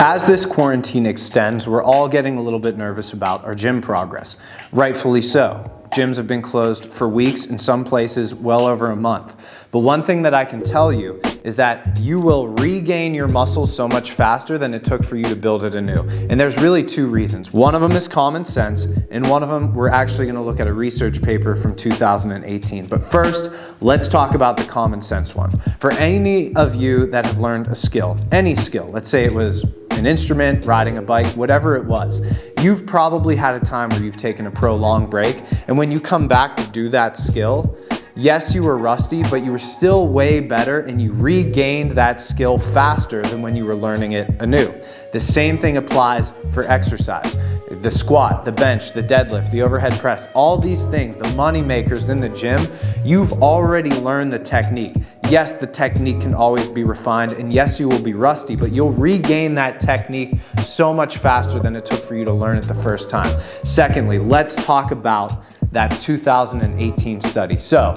As this quarantine extends, we're all getting a little bit nervous about our gym progress. Rightfully so. Gyms have been closed for weeks, in some places well over a month. But one thing that I can tell you is that you will regain your muscles so much faster than it took for you to build it anew. And there's really two reasons. One of them is common sense, and one of them, we're actually gonna look at a research paper from 2018. But first, let's talk about the common sense one. For any of you that have learned a skill, any skill, let's say it was an instrument, riding a bike, whatever it was, you've probably had a time where you've taken a prolonged break, and when you come back to do that skill, yes, you were rusty, but you were still way better and you regained that skill faster than when you were learning it anew. The same thing applies for exercise. The squat, the bench, the deadlift, the overhead press, all these things, the money makers in the gym, you've already learned the technique. Yes, the technique can always be refined, and yes, you will be rusty, but you'll regain that technique so much faster than it took for you to learn it the first time. Secondly, let's talk about that 2018 study. So,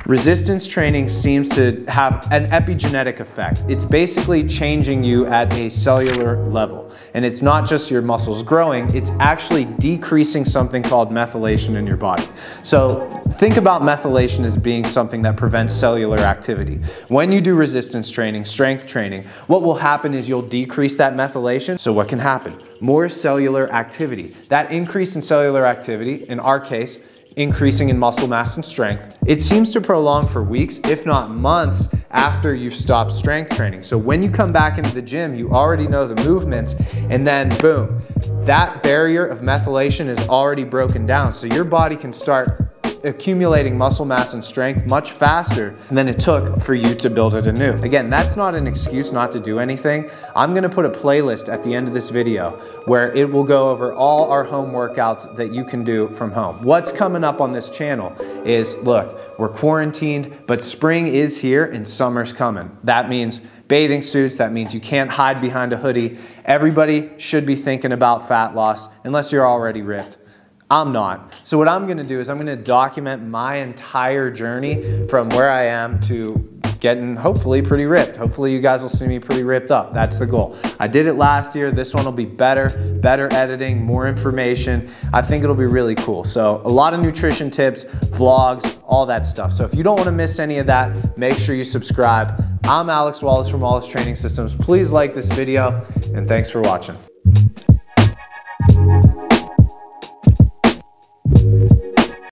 resistance training seems to have an epigenetic effect. It's basically changing you at a cellular level. And it's not just your muscles growing, it's actually decreasing something called methylation in your body. So, think about methylation as being something that prevents cellular activity. When you do resistance training, strength training, what will happen is you'll decrease that methylation. So what can happen? More cellular activity. That increase in cellular activity, in our case, increasing in muscle mass and strength, it seems to prolong for weeks, if not months, after you've stopped strength training. So when you come back into the gym, you already know the movements, and then boom, that barrier of methylation is already broken down. So your body can start accumulating muscle mass and strength much faster than it took for you to build it anew. Again, that's not an excuse not to do anything. I'm gonna put a playlist at the end of this video where it will go over all our home workouts that you can do from home. What's coming up on this channel is, look, we're quarantined, but spring is here and summer's coming. That means bathing suits, that means you can't hide behind a hoodie. Everybody should be thinking about fat loss unless you're already ripped. I'm not. So what I'm gonna do is I'm gonna document my entire journey from where I am to getting hopefully pretty ripped. Hopefully you guys will see me pretty ripped up. That's the goal. I did it last year. This one will be better editing, more information. I think it'll be really cool. So a lot of nutrition tips, vlogs, all that stuff. So if you don't wanna miss any of that, make sure you subscribe. I'm Alex Wallace from Wallace Training Systems. Please like this video and thanks for watching.